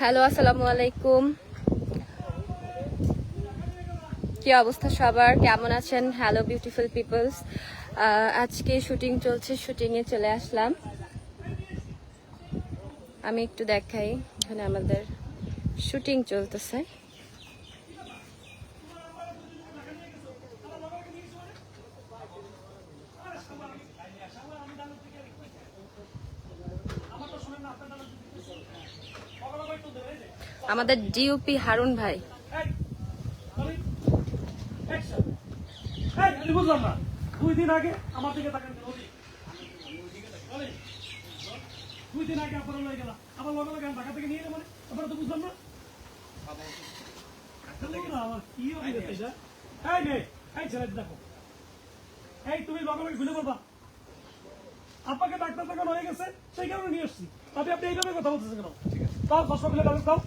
Hello, আসসালামু আলাইকুম। কি অবস্থা সবার, কেমন আছেন? হ্যালো বিউটিফুল পিপলস, আজকে শুটিং চলছে, শুটিংয়ে চলে আসলাম। আমি একটু দেখাই, এখানে আমাদের শুটিং চলতেছে। আমাদের ডিওপি হারুন ভাই। বুঝলাম না, 2 দিন আগে আমার দিকে তাকান, 2 দিন আগে আপনারা লয়ে গেলাম, আবার লগে লগে ঢাকা থেকে নিয়ে মানে আপনারা তো বুঝলাম না। আমার কি হবে এটা? এই নে, এই ছেলে দেখো, এই তুমি লগে লগে ঘুরে বলবা আপনাকে ডাক্তার দেখানো হয়ে গেছে, সেই কারণে নিয়ে আসছি। তবে আপনি এইভাবে কথা বলতেছেন কেন? তাও হসপিটালে কাগজ দাও।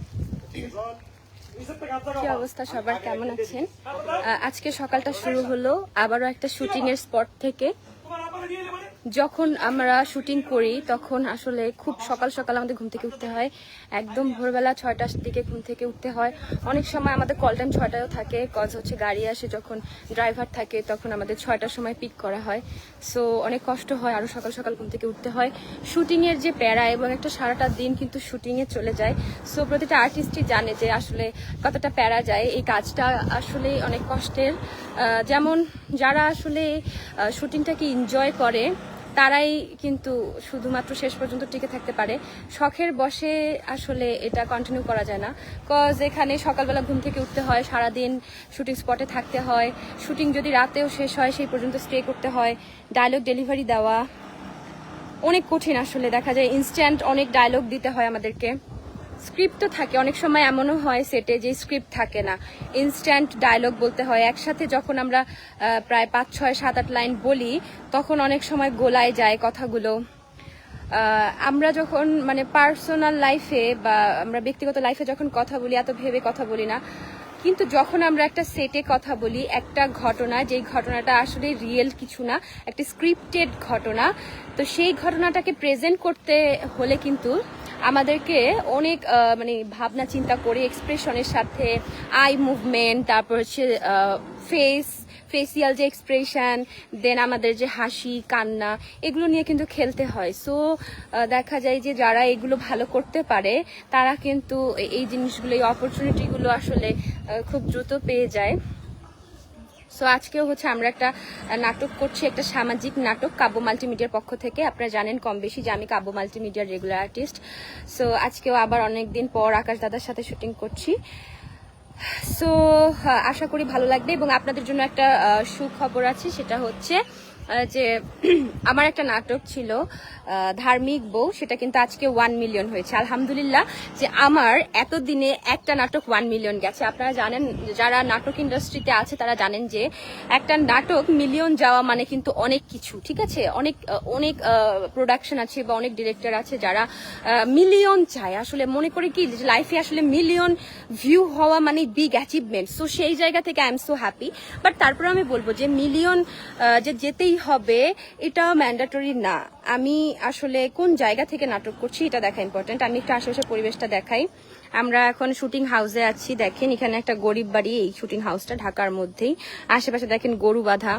কি অবস্থা সবার, কেমন আছেন? আজকে সকালটা শুরু হলো আবারও একটা শুটিং এর স্পট থেকে। যখন আমরা শুটিং করি তখন আসলে খুব সকাল সকাল আমাদের ঘুম থেকে উঠতে হয়, একদম ভোরবেলা 6টার দিকে ঘুম থেকে উঠতে হয়। অনেক সময় আমাদের কল টাইম 6টায়ও থাকে, কজ হচ্ছে গাড়ি আসে, যখন ড্রাইভার থাকে তখন আমাদের 6টার সময় পিক করা হয়। সো অনেক কষ্ট হয়, আরও সকাল সকাল ঘুম থেকে উঠতে হয়। শুটিংয়ের যে প্যারা এবং একটা সারাটা দিন কিন্তু শুটিংয়ে চলে যায়। সো প্রতিটা আর্টিস্টই জানে যে আসলে কতটা প্যারা যায়, এই কাজটা আসলে অনেক কষ্টের। যেমন যারা আসলে শুটিংটাকে এনজয় করে তারাই কিন্তু শুধুমাত্র শেষ পর্যন্ত টিকে থাকতে পারে। শখের বসে আসলে এটা কন্টিনিউ করা যায় না, কজ এখানে সকালবেলা ঘুম থেকে উঠতে হয়, সারাদিন শুটিং স্পটে থাকতে হয়, শুটিং যদি রাতেও শেষ হয় সেই পর্যন্ত স্টে করতে হয়, ডায়লগ ডেলিভারি দেওয়া অনেক কঠিন। আসলে দেখা যায় ইনস্ট্যান্ট অনেক ডায়লগ দিতে হয় আমাদেরকে। স্ক্রিপ্ট তো থাকে, অনেক সময় এমনও হয় সেটে যে স্ক্রিপ্ট থাকে না, ইনস্ট্যান্ট ডায়লগ বলতে হয়। একসাথে যখন আমরা প্রায় 5, 6, 7, 8 লাইন বলি তখন অনেক সময় গোলায় যায় কথাগুলো। আমরা যখন মানে পার্সোনাল লাইফে বা আমরা ব্যক্তিগত লাইফে যখন কথা বলি এত ভেবে কথা বলি না, কিন্তু যখন আমরা একটা সেটে কথা বলি একটা ঘটনা, যেই ঘটনাটা আসলে রিয়েল কিছু না, একটা স্ক্রিপ্টেড ঘটনা, তো সেই ঘটনাটাকে প্রেজেন্ট করতে হলে কিন্তু আমাদেরকে অনেক মানে ভাবনা চিন্তা করে এক্সপ্রেশনের সাথে আই মুভমেন্ট, তারপর হচ্ছে ফেসিয়াল যে এক্সপ্রেশন, দেন আমাদের যে হাসি কান্না, এগুলো নিয়ে কিন্তু খেলতে হয়। সো দেখা যায় যে যারা এগুলো ভালো করতে পারে তারা কিন্তু এই জিনিসগুলো, এই অপরচুনিটিগুলো আসলে খুব দ্রুত পেয়ে যায়। সো আজকেও হচ্ছে আমরা একটা নাটক করছি, একটা সামাজিক নাটক কাব্য মাল্টিমিডিয়ার পক্ষ থেকে। আপনারা জানেন কম বেশি যে আমি কাব্য মাল্টিমিডিয়ার রেগুলার আর্টিস্ট। সো আজকেও আবার অনেকদিন পর আকাশ দাদার সাথে শুটিং করছি। সো আশা করি ভালো লাগবে। এবং আপনাদের জন্য একটা সুখবর আছে, সেটা হচ্ছে যে আমার একটা নাটক ছিল ধার্মিক বউ, সেটা কিন্তু আজকে 1 মিলিয়ন হয়েছে। আলহামদুলিল্লাহ যে আমার এতদিনে একটা নাটক 1 মিলিয়ন গেছে। আপনারা জানেন, যারা নাটক ইন্ডাস্ট্রিতে আছে তারা জানেন যে একটা নাটক মিলিয়ন যাওয়া মানে কিন্তু অনেক কিছু, ঠিক আছে? অনেক অনেক প্রোডাকশন আছে বা অনেক ডিরেক্টর আছে যারা মিলিয়ন চায়। আসলে মনে করি কি লাইফে আসলে মিলিয়ন ভিউ হওয়া মানে বিগ অ্যাচিভমেন্ট। সো সেই জায়গা থেকে I am so happy. But তারপরে আমি বলবো যে মিলিয়ন যে যেতেই হবে এটা ম্যান্ডেটরি না। আমি আসলে কোন জায়গা থেকে নাটক করছি এটা দেখা ইম্পর্টেন্ট। আমি একটু আশেপাশের পরিবেশটা দেখাই। আমরা এখন শুটিং হাউসে আছি, দেখেন এখানে একটা গরিব বাড়ি, এই শুটিং হাউসটা ঢাকার মধ্যেই। আশেপাশে দেখেন গরু বাঁধা।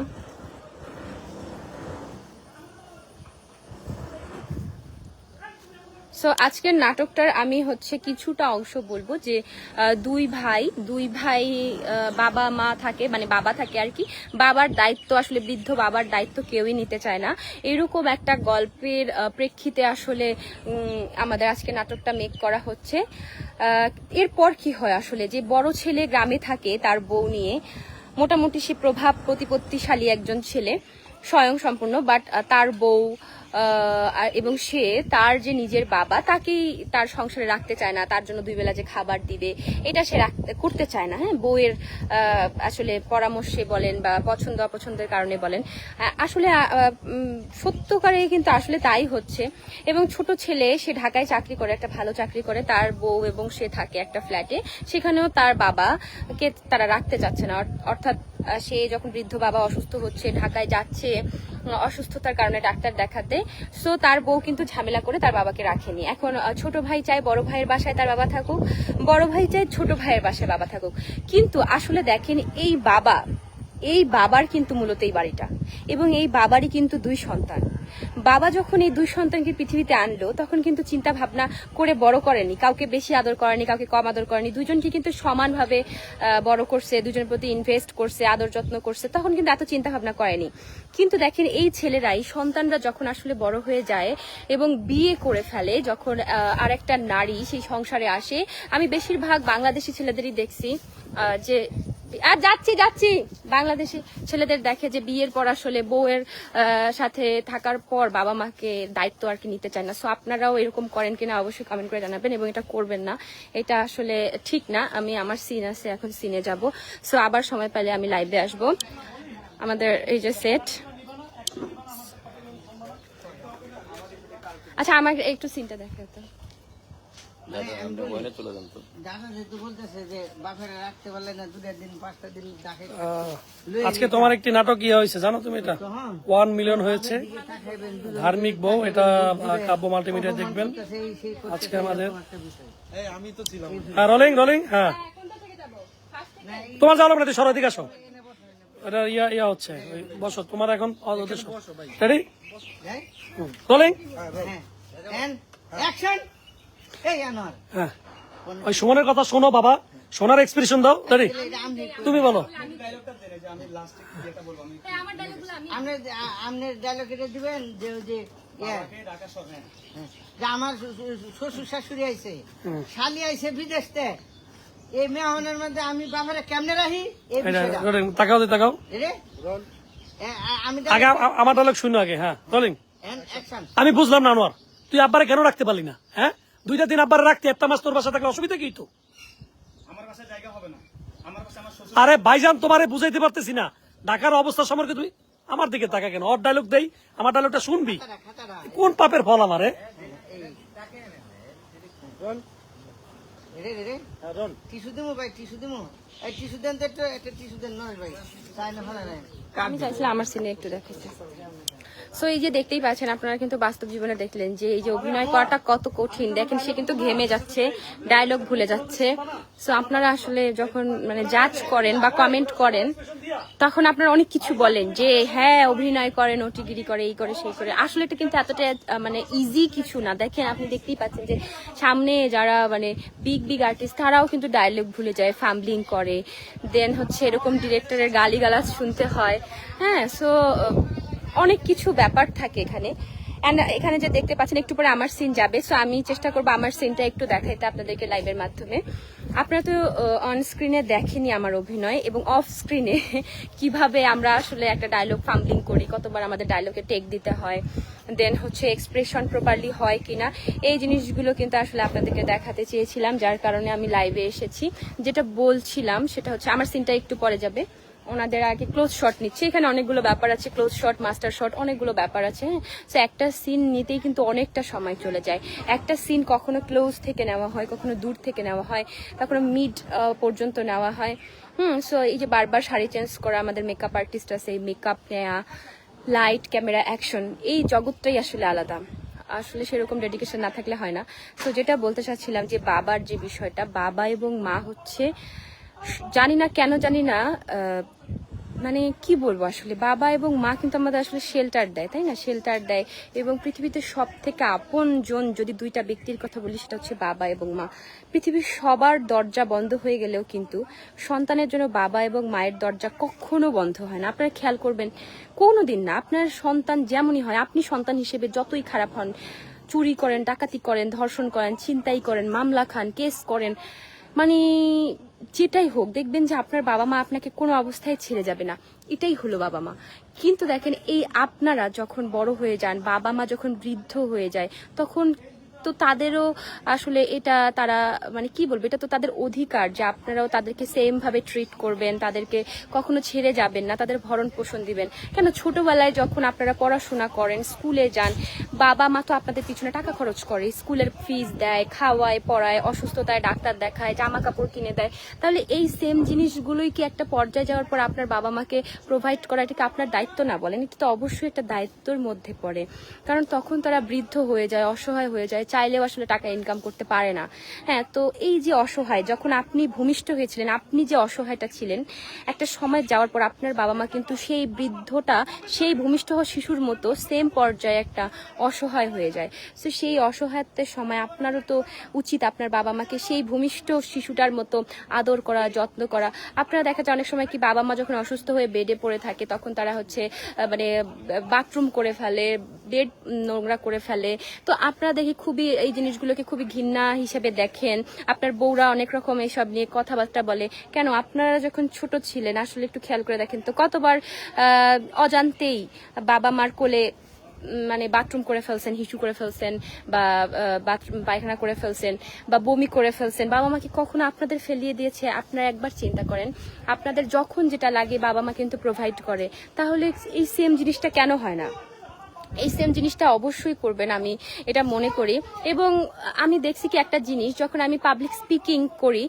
সো আজকের নাটকটার আমি হচ্ছে কিছুটা অংশ বলবো যে দুই ভাই বাবা মা থাকে, মানে বাবা থাকে আর কি। বাবার দায়িত্ব আসলে বৃদ্ধ বাবার দায়িত্ব কেউই নিতে চায় না, এরকম একটা গল্পের প্রেক্ষিতে আসলে আমাদের আজকে নাটকটা মেক করা হচ্ছে। এরপর কি হয় আসলে, যে বড় ছেলে গ্রামে থাকে তার বউ নিয়ে, মোটামুটি সে প্রভাব প্রতিপত্তিশালী একজন ছেলে, স্বয়ং সম্পূর্ণ, বাট তার বউ এবং সে তার যে নিজের বাবা তাকেই তার সংসারে রাখতে চায় না, তার জন্য 2 বেলা যে খাবার দিবে এটা সে করতে চায় না। হ্যাঁ, বউয়ের আসলে পরামর্শে বলেন বা পছন্দ অপছন্দের কারণে বলেন, আসলে সত্যকারে কিন্তু আসলে তাই হচ্ছে। এবং ছোট ছেলে সে ঢাকায় চাকরি করে, একটা ভালো চাকরি করে, তার বউ এবং সে থাকে একটা ফ্ল্যাটে, সেখানেও তার বাবাকে তারা রাখতে চাচ্ছে না, অর্থাৎ সে যখন বৃদ্ধ বাবা অসুস্থ হচ্ছে, ঢাকায় যাচ্ছে অসুস্থতার কারণে ডাক্তার দেখাতে, সো তার বউ কিন্তু ঝামেলা করে তার বাবাকে রাখেনি। এখন ছোট ভাই চায় বড় ভাইয়ের বাসায় তার বাবা থাকুক, বড় ভাই চায় ছোট ভাইয়ের বাসায় বাবা থাকুক। কিন্তু আসলে দেখেন এই বাবার কিন্তু মূলত এই বাড়িটা, এবং এই বাবারই কিন্তু 2 সন্তান। বাবা যখন এই 2 সন্তানকে পৃথিবীতে আনলো তখন কিন্তু চিন্তা ভাবনা করে বড় করেনি, কাউকে বেশি আদর করেনি, কাউকে কম আদর করেনি, দুজনকে কিন্তু সমানভাবে বড় করছে, দুজনের প্রতি ইনভেস্ট করছে, আদর যত্ন করছে, তখন কিন্তু এত চিন্তা ভাবনা করেনি। কিন্তু দেখেন এই ছেলেরাই, সন্তানরা যখন আসলে বড় হয়ে যায় এবং বিয়ে করে ফেলে, যখন আরেকটা নারী সেই সংসারে আসে, আমি বেশিরভাগ বাংলাদেশি ছেলেদেরই দেখছি যে যাচ্ছি বাংলাদেশি ছেলেদের দেখে যে বিয়ের পর আসলে বউয়ের সাথে থাকার পর বাবা মাকে দায়িত্ব আর কি নিতে চায় না। সো আপনারাও এরকম করেন কিনা অবশ্যই কমেন্ট করে জানাবেন, এবং এটা করবেন না, এটা আসলে ঠিক না। আমি আমার সিন আছে, এখন সিনে যাব। সো আবার সময় পেলে আমি লাইভে আসব। আমাদের এই যে সেট, আচ্ছা আমার একটু সিনটা দেখাতো। আজকে তোমার একটি নাটক ইয়ে হয়েছে জানো তুমি, এটা 1 মিলিয়ন হয়েছে, ধার্মিক বউ। এটা কাব্য মাল্টিমিডিয়া দেখবেন আজকে আমাদের। হ্যাঁ রোলিং রোলিং, হ্যাঁ তোমার যাও না, সরো দিকে আসো, এটা ইয়া হচ্ছে, বসো তোমার এখন রেডি, রোলিং। হ্যাঁ ওই সুমনের কথা শোনো বাবা, সোনার এক্সপ্রেশন দাও, রেডি তুমি বলো। আমার শ্বশুর শাশুড়ি আইছে, শালি আইছে বিদেশতে, এই মেহমানের মধ্যে আমি বাবারে কেমনে রাখি, তাকাও তাকাও, আমি আগে আমার ডায়লগ শুনো আগে। হ্যাঁ রোলিং। আমি বুঝলাম না আনোয়ার, তুই আব্বারে কেন রাখতে পারলি না? হ্যাঁ 2টা দিন আব্বারে রাখতে, একটা মাস তোর বাসা থাকলে অসুবিধা কি? তো আরে ভাইজান তোমারে বুঝাইতে পারতেছি না, ঢাকার অবস্থা সম্পর্কে তুমি আমার দিকে তাকা কেন? ওর ডায়লগ দেই, আমার ডায়লগটা শুনবি, কোন পাপের ফল আমারে? টিস্যু দিমু ভাই, টিস্যু দিমু, এই টিস্যু দেন তো, একটা টিস্যু দেন নয় ভাই, চাই না ভালো নাই। আমি চাইছিলাম আমার সিনে একটু দেখাতে। সো এই যে দেখতেই পাচ্ছেন আপনারা, কিন্তু বাস্তব জীবনে দেখলেন যে এই যে অভিনয় করাটা কত কঠিন। দেখেন সে কিন্তু ঘেমে যাচ্ছে, ডায়লগ ভুলে যাচ্ছে। সো আপনারা আসলে যখন মানে জাজ করেন বা কমেন্ট করেন, তখন আপনারা অনেক কিছু বলেন যে হ্যাঁ অভিনয় করেন, ওটিগিরি করে, এই করে সেই করে। আসলে এটা কিন্তু এতটা মানে ইজি কিছু না। দেখেন আপনি দেখতেই পাচ্ছেন যে সামনে যারা মানে বিগ আর্টিস্ট, তারাও কিন্তু ডায়লগ ভুলে যায়, ফাম্বলিং করে, দেন হচ্ছে এরকম ডিরেক্টরের গালিগালাজ শুনতে হয়। হ্যাঁ সো অনেক কিছু ব্যাপার থাকে এখানে। এন্ড এখানে যে দেখতে পাচ্ছেন একটু পরে আমার সিন যাবে, সো আমি চেষ্টা করবো আমার সিনটা একটু দেখাইতে আপনাদেরকে লাইভের মাধ্যমে। আপনারা তো অন স্ক্রিনে দেখেনি আমার অভিনয়, এবং অফ স্ক্রিনে কিভাবে আমরা আসলে একটা ডায়লগ ফাম্বলিং করি, কতবার আমাদের ডায়লগে টেক দিতে হয়, দেন হচ্ছে এক্সপ্রেশন প্রপারলি হয় কিনা, এই জিনিসগুলো কিন্তু আসলে আপনাদেরকে দেখাতে চেয়েছিলাম, যার কারণে আমি লাইভে এসেছি। যেটা বলছিলাম সেটা হচ্ছে আমার সিনটা একটু পরে যাবে, ওনাদের আগে ক্লোজ শট নিচ্ছে। এখানে অনেকগুলো ব্যাপার আছে, ক্লোজ শট, মাস্টার শট, অনেকগুলো ব্যাপার আছে। সো একটা সিন নিতেই কিন্তু অনেকটা সময় চলে যায়। একটা সিন কখনো ক্লোজ থেকে নেওয়া হয়, কখনো দূর থেকে নেওয়া হয়, কখনো মিড পর্যন্ত নেওয়া হয়। সো এই যে বারবার শাড়ি চেঞ্জ করা, আমাদের মেকআপ আর্টিস্ট আছে, এই মেকআপ নেওয়া, লাইট, ক্যামেরা, অ্যাকশন, এই জগৎটাই আসলে আলাদা। আসলে সেরকম ডেডিকেশন না থাকলে হয় না। তো যেটা বলতে চাচ্ছিলাম যে বাবার যে বিষয়টা, বাবা এবং মা হচ্ছে, জানি না কেন জানি না, মানে কি বলবো, আসলে বাবা এবং মা কিন্তু আমাদের আসলে শেল্টার দেয়, তাই না? শেল্টার দেয়, এবং পৃথিবীতে সব থেকে আপন জন যদি 2টা ব্যক্তির কথা বলি, সেটা হচ্ছে বাবা এবং মা। পৃথিবীর সবার দরজা বন্ধ হয়ে গেলেও কিন্তু সন্তানের জন্য বাবা এবং মায়ের দরজা কখনো বন্ধ হয় না। আপনারা খেয়াল করবেন, কোনোদিন না। আপনার সন্তান যেমনই হয়, আপনি সন্তান হিসেবে যতই খারাপ হন, চুরি করেন, ডাকাতি করেন, ধর্ষণ করেন, ছিনতাই করেন, মামলা খান, কেস করেন, মানে যেটাই হোক, দেখবেন যে আপনার বাবা মা আপনাকে কোনো অবস্থায় ছেড়ে যাবে না। এটাই হলো বাবা মা। কিন্তু দেখেন এই আপনারা যখন বড় হয়ে যান, বাবা মা যখন বৃদ্ধ হয়ে যায়, তখন তো তাদেরও আসলে এটা তারা মানে কি বলবো, এটা তো তাদের অধিকার যে আপনারাও তাদেরকে সেম ভাবে ট্রিট করবেন, তাদেরকে কখনো ছেড়ে যাবেন না, তাদের ভরণ পোষণ দিবেন। কেন ছোটবেলায় যখন আপনারা পড়াশোনা করেন, স্কুলে যান, বাবা মা তো আপনাদের পিছনে টাকা খরচ করে, স্কুলের ফিস দেয়, খাওয়ায়, পড়ায়, অসুস্থতায় ডাক্তার দেখায়, জামা কাপড় কিনে দেয়। তাহলে এই সেম জিনিসগুলোই কি একটা পর্যায়ে যাওয়ার পর আপনার বাবা মাকে প্রোভাইড করা, এটা কি আপনার দায়িত্ব না? বলেন, এটা তো অবশ্যই একটা দায়িত্বের মধ্যে পড়ে। কারণ তখন তারা বৃদ্ধ হয়ে যায়, অসহায় হয়ে যায়, চাইলেও আসলে টাকা ইনকাম করতে পারে না। হ্যাঁ, তো এই যে অসহায়, যখন আপনি ভূমিষ্ঠ হয়েছিলেন, আপনি যে অসহায়টা ছিলেন, একটা সময় যাওয়ার পর আপনার বাবা মা কিন্তু সেই বৃদ্ধটা, সেই ভূমিষ্ঠ হওয়া শিশুর মতো সেম পর্যায়ে একটা অসহায় হয়ে যায়। তো সেই অসহায়ত্বের সময় আপনারও তো উচিত আপনার বাবা মাকে সেই ভূমিষ্ঠ শিশুটার মতো আদর করা, যত্ন করা। আপনারা দেখা যায় অনেক সময় কি বাবা মা যখন অসুস্থ হয়ে বেডে পড়ে থাকে, তখন তারা হচ্ছে মানে বাথরুম করে ফেলে, বেড নোংরা করে ফেলে। তো আপনারা দেখি খুবই এই জিনিসগুলোকে খুবই ঘৃণা হিসেবে দেখেন। আপনার বউরা অনেক রকম এইসব নিয়ে কথাবার্তা বলে। কেন? আপনারা যখন ছোট ছিলেন আসলে একটু খেয়াল করে দেখেন তো, কতবার অজান্তেই বাবা মার কোলে মানে বাথরুম করে ফেলছেন, হিসু করে ফেলছেন, বা বাথরুম পায়খানা করে ফেলছেন, বা বমি করে ফেলছেন। বাবা মা কি কখনো আপনাদের ফেলিয়ে দিয়েছে? আপনারা একবার চিন্তা করেন, আপনাদের যখন যেটা লাগে বাবা মা কিন্তু প্রোভাইড করে। তাহলে এই সেম জিনিসটা কেন হয় না? এই সেম জিনিসটা অবশ্যই করবেন, আমি এটা মনে করি। এবং আমি দেখছি কি একটা জিনিস, যখন আমি পাবলিক স্পিকিং করি,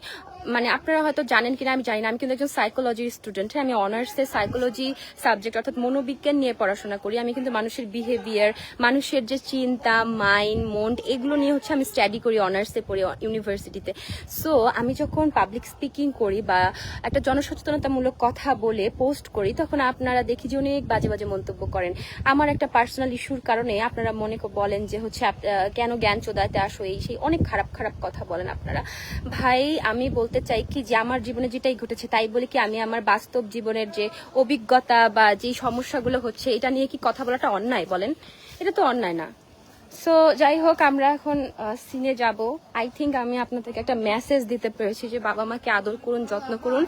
মানে আপনারা হয়তো জানেন কিনা আমি জানি না, আমি কিন্তু একজন সাইকোলজির স্টুডেন্ট। আমি অনার্সে সাইকোলজি সাবজেক্ট অর্থাৎ মনোবিজ্ঞান নিয়ে পড়াশোনা করি। আমি কিন্তু মানুষের বিহেভিয়ার, মানুষের যে চিন্তা, মাইন্ড, মন্ড, এগুলো নিয়ে হচ্ছে আমি স্টাডি করি, অনার্সে পড়ি ইউনিভার্সিটিতে। সো আমি যখন পাবলিক স্পিকিং করি বা একটা জনসচেতনতামূলক কথা বলে পোস্ট করি, তখন আপনারা দেখি যে অনেক বাজে বাজে মন্তব্য করেন। আমার একটা পার্সোনাল ইস্যুর কারণে আপনারা মনে বলেন যে হচ্ছে কেন জ্ঞান চোদাতে আসো, এই সেই অনেক খারাপ খারাপ কথা বলেন আপনারা। ভাই, আমি বলতে চাই কি যে আমার জীবনে যেটাই ঘটেছে তাই বলে কি আমি আমার বাস্তব জীবনের যে অভিজ্ঞতা বা যে সমস্যাগুলো হচ্ছে এটা নিয়ে কি কথা বলাটা অন্যায়? বলেন, এটা তো অন্যায় না। সো যাই হোক, আমরা এখন সিনে যাব। আই থিঙ্ক আমি আপনাদেরকে একটা মেসেজ দিতে পেরেছি যে বাবা মাকে আদর করুন, যত্ন করুন।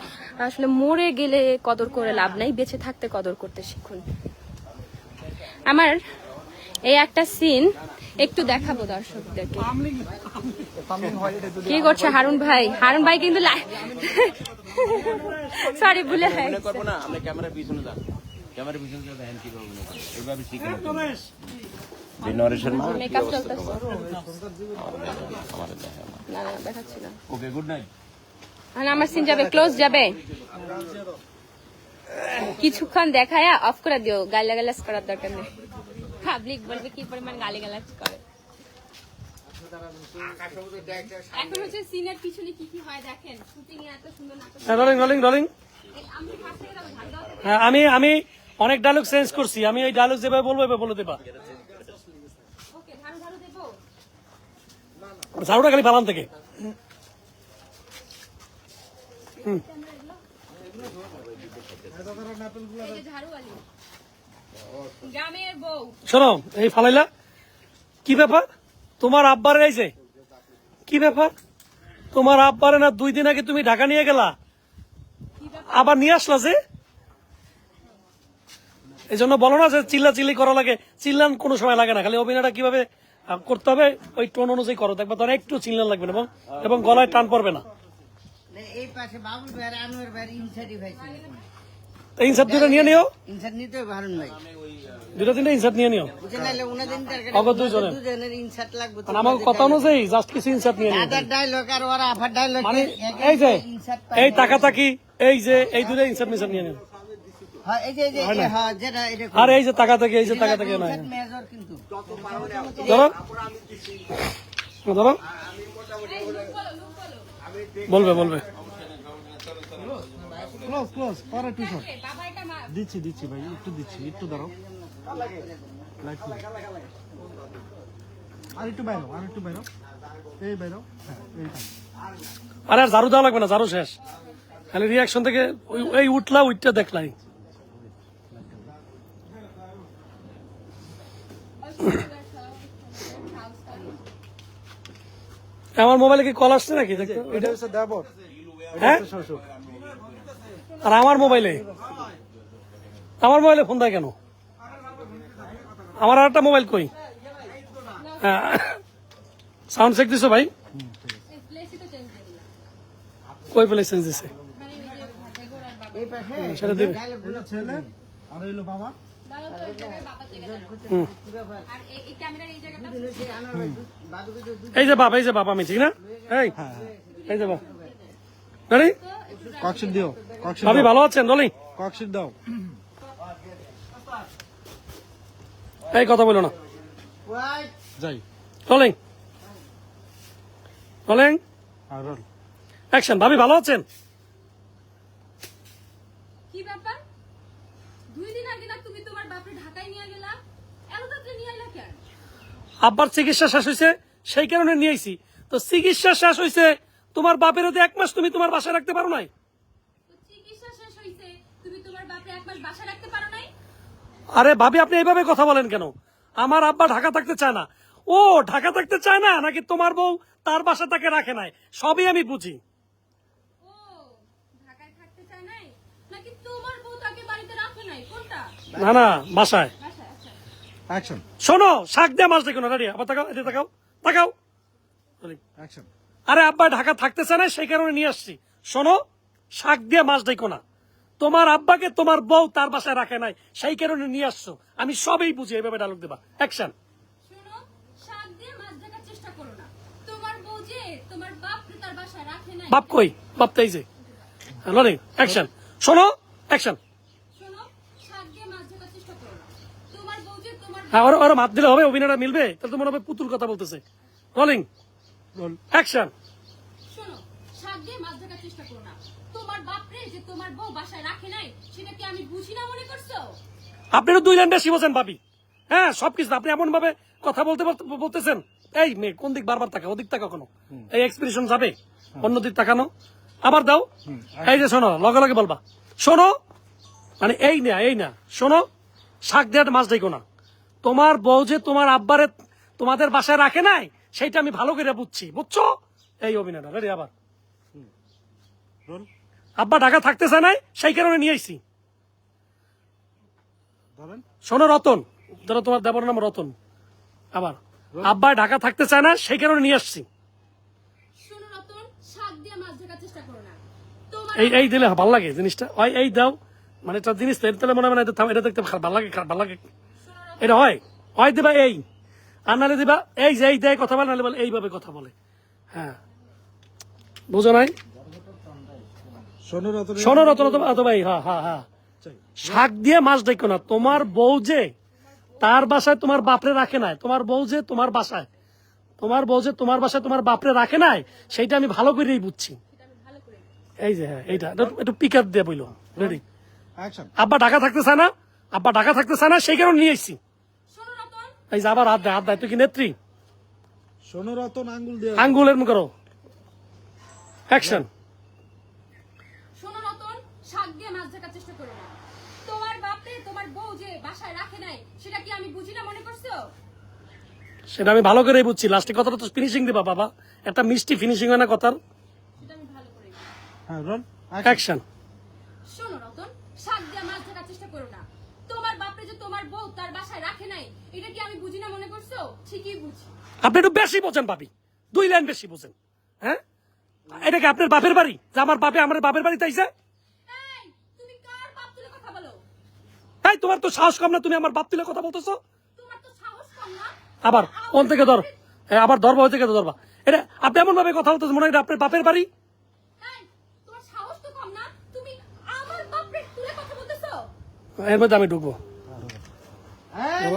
আসলে মরে গেলে কদর করে লাভ নাই, বেঁচে থাকতে কদর করতে শিখুন। আমার এই একটা সিন একটু দেখাবো দর্শকদেরকে। কি করছে হারুন ভাই? হারুন ভাই কিন্তু সরি ভুলে হয়। করবো না, আমরা ক্যামেরার পিছনে যান, ক্যামেরার পিছনে যান, কি করবো না এইভাবে শিখে মেকআপ চলতেছে। আমাদের দেখে না না, দেখাচ্ছি না। ওকে, গুড নাইট। আমার সিন যাবে, ক্লোজ যাবে, কিছুক্ষণ দেখায় অফ করে দিও। গালিগালাজ করার দরকার নেই, পাবলিক বলবে কি পরিমাণ গালিগালাজ করে। এখন হচ্ছে সিনের পিছনে কি কি হয় দেখেন, শুটিং এ এত সুন্দর নাটক। রোলিং। হ্যাঁ, আমি অনেক ডায়লগ চেঞ্জ করছি। আমি এই ডায়লগ যেভাবে বলবো এভাবে বলে দেবা। ওকে, ঝাড়ু ঝাড়ু দেবো। ঝাড়ুটা খালি ফালান থেকে। এই যে ঝাড়ুওয়ালি গ্রামের বউ। শোনো, এই ফালাইলা কি ব্যাপার? তোমার আব্বারে আইছে কি ব্যাপার? তোমার আব্বারে না 2 দিন আগে তুমি ঢাকা নিয়ে গেলা, আবার নিয়ে আসলা যে? এই জন্য বলো না যে চিল্লি করা লাগে। চিল্লান কোনো সময় লাগে না, খালি অভিনয়টা কিভাবে করতে হবে ওই টোন অনুযায়ী করো, দেখবা তখন একটু চিল্লান লাগবে না এবং গলায় টান পড়বে না। এই পাশে বাবুল ভাই আর আনোয়ার ভাই ইনসার্টি ভাই ইনসার্ট দুটো নিয়ে নিও, ইনসার্ট নিতে ভারুন ভাই 2-3টা ইনসার্ট নিয়ে নিও। বুঝে নাইলে উনাদের অগো দুজনের ইনসার্ট লাগবে। আর আমার কথা অনুযায়ী জাস্ট কিছু ইনসার্ট নিয়ে নিও। দাদার ডায়লগ আর ওরা আফার ডায়লগ মানে এই যে এই তাকাতাকি, এই যে এই দুটো ইনসার্ট মিসার্ট নিয়ে নিও। হ্যাঁ, এই যে হ্যাঁ, যেটা এটা আর এই যে তাকাতাকি, এই যে তাকাতাকি না, মেজর কিন্তু ধরো ধরো, বলবে ক্লোজ পরে পিছন দিচ্ছি ভাই, একটু দাঁড়াও, আর একটু বাইরো, এই বাইরো, হ্যাঁ এইটা। আরে আর ঝাড়ু দেওয়া লাগবে না, ঝাড়ু শেষ। খালি রিয়াকশন থেকে এই উঠলা, উঠটা দেখলাই। আমার মোবাইলে কি কল আসছে নাকি? এটা হচ্ছে দেবর, হ্যাঁ, শ্বশুর। আর আমার মোবাইলে ফোন দেয় কেন? আমার আর একটা মোবাইল কই? হ্যাঁ, সাউন্ড চেক দিছো ভাই? কই প্লেস চেঞ্জ দিছে? এই পাশে সেটা দিবে। ডায়লগগুলো ছেলে আর হইলো বাবা। এই যে বাপ আমি ঠিক না? এই যে বাপ রেডি? ককশিট দিও, ককশিট ভাবি দাও, ভালো আছেন? রোলিং। ককশিট দাও। এই কথা বলো না। হোয়াইট যাই রোলিং রোলিং আর রোল। অ্যাকশন। ভাবি ভালো আছেন? কি ব্যাপার? 2 দিন আগে না তুমি তোমার বাপরে ঢাকায় নিয়ে গেলা, এত তাড়াতাড়ি নিয়ে আইলা কেন? আব্বার চিকিৎসা শেষ হয়েছে, সেই কারণে নিয়ে আইছি। তো চিকিৎসা শেষ হয়েছে, তোমার বাপের তো 1 মাস তুমি তোমার বাসায় রাখতে পারো নাই? তো চিকিৎসা শেষ হইছে, তুমি তোমার বাপরে 1 মাস বাসায় রাখতে পারো নাই? আরে ভাবি আপনি এইভাবে কথা বলেন কেন? আমার আব্বা ঢাকা থাকতে চায় না। ও ঢাকা থাকতে চায় না নাকি তোমার বউ তার বাসা তাকে রাখে নাই? সবই আমি বুঝি। ও ঢাকায় থাকতে চায় নাই নাকি তোমার বউ তাকে বাড়িতে রাখে নাই? কোনটা? না না, বাসায়। বাসায়। আচ্ছা অ্যাকশন, শোনো, শাক দিয়ে মাছ দেখো না। রেডি? আবার তাকাও, এটা তাকাও, তাকাও। অ্যাকশন। আরে আব্বা ঢাকা থাকতে চায় না, সেই কারণে নিয়ে আসছি। শোনো, শাক দিয়ে মাছ দেখো না। তোমার আব্বাকে তোমার বউ তার বাসায় রাখে নাই, সেই কারণে নিয়ে আসছো। আমি সবই বুঝি, এইভাবে ডায়লগ দেবা। অ্যাকশন। শোনো, শাক দিয়ে মাছ ঢাকার চেষ্টা করো না। তোমার বউ যে তোমার বাপরে তার বাসায় রাখে নাই। বাপ কই? বাপ তাই যে। Rolling action. শোনো, অ্যাকশন। শোনো, শাক দিয়ে মাছ ঢাকার চেষ্টা করো না। তোমার বউ যে তোমার হ্যাঁ, ওরা মাত দিলে হবে? অভিনয়টা মিলবে? তাহলে তো মনে হবে পুতুল কথা বলতেছে। Rolling roll. অ্যাকশন। শোনো, শাক দিয়ে মাছ ঢাকার চেষ্টা করো না। তোমার বাপরে যে তোমার বউ বাসায় রাখে নাই, সেটা কি আমি বুঝি না মনে করছো? আপনি তো 2 লাইন বেশি বোঝেন ভাবি। হ্যাঁ, সবকিছু আপনি এমন ভাবে কথা বলতেছেন। এই মেয়ে কোন দিক বারবার তাকা? ওদিক তাকা কোনো? এই এক্সপ্রেশন যাবে? অন্যদিক তাকানো আবার দাও। এই যে শোনো, লগে লগে বলবা। শোনো, মানে এই না শোনো, শাক দিয়ে মাছ দেখো না। তোমার বউ যে তোমার আব্বারে তোমাদের বাসায় রাখে নাই, সেইটা আমি ভালো করে বুঝছি, বুঝছো? এই অভিনয়টা রেডি? আবার রোল। আব্বা ঢাকা থাকতে চায় নাই, সেই কারণে নিয়ে আইছি। ধরেন। শোনো রতন, ধরো তোমার দেবর নাম রতন। আবার আব্বা ঢাকা থাকতে চায় না, সেই কারণে নিয়ে আসছি। শোনো রতন, শাক দিয়ে মাছ ঢাকার চেষ্টা করো না। তোমার এই দিলে ভালো লাগে জিনিসটা। এই দাও, মানে একটা জিনিস তাহলে মনে হয় এটা দেখতে ভালো লাগে, ভালো লাগে। এটা হয় দিবা এই, আর নাহলে দিবা এই যে এই দেয় কথা বলে, নাহলে বলে এইভাবে কথা বলে। হ্যাঁ, বুঝো নাই? শোনো রতন। শোনো রতন অথবা এই, হ্যাঁ, শাক দিয়ে মাছ দেখো না। তোমার বউ যে তার বাসায় তোমার বাপরে রাখে নাই, তোমার বউ যে তোমার বাসায় তোমার বাপরে রাখে নাই, সেইটা আমি ভালো করেই বুঝছি। এই যে হ্যাঁ, এইটা একটু পিকআপ দিয়ে বইল। রেডি? অ্যাকশন। আব্বা ঢাকা থাকতে চায় না, সেই কারণে নিয়ে আসছি। শোনো রতন, এই যে আবার হাত দেয়। তুই কি নেত্রী? শোনো রতন, আঙ্গুল দিয়ে। আঙ্গুল এরম করো। অ্যাকশন। শোনো রতন, শাক দিয়ে মাছ ঢাকার চেষ্টা করো না। তোমার বাপরে তোমার বউ যে বাসায় রাখে নাই, সেটা কি আমি বুঝি না মনে করছো? সেটা আমি ভালো করেই বুঝছি। লাস্টে কথাটা তো ফিনিশিং দিবা বাবা, একটা মিষ্টি ফিনিশিং হয় না কথার? সেটা আমি ভালো করে জানি। হ্যাঁ, রোল। অ্যাকশন। শোনো রতন, শাক দিয়ে মাছ ঢাকার চেষ্টা করো না। তোমার বাপরে যে তোমার বউ তার বাসায় রাখে নাই, এটা কি আমি বুঝি না মনে করছো? ঠিকই বুঝি। আপনি একটু বেশি বোঝেন ভাবি, 2 লাইন বেশি বোঝেন। হ্যাঁ, এটা কি আপনার বাপের বাড়ি যে আমার বাপের বাড়ি তাইছে? এই, তুমি কার বাপ তুলে কথা বলো? এই তোমার তো সাহস কম না, তুমি আমার বাপ তুলে কথা বলতেছো? তোমার তো সাহস কম না? আবার কোন থেকে ধর? আবার ধরবা, ওই থেকে ধরবা। এটা আপনি এমন ভাবে কথা বলতেছেন মনে হয় এটা আপনার বাপের বাড়ি। এই, তোমার সাহস তো কম না? তুমি আমার বাপরে তুলে কথা বলতেছো? এর মধ্যে আমি ঢুকবো। এই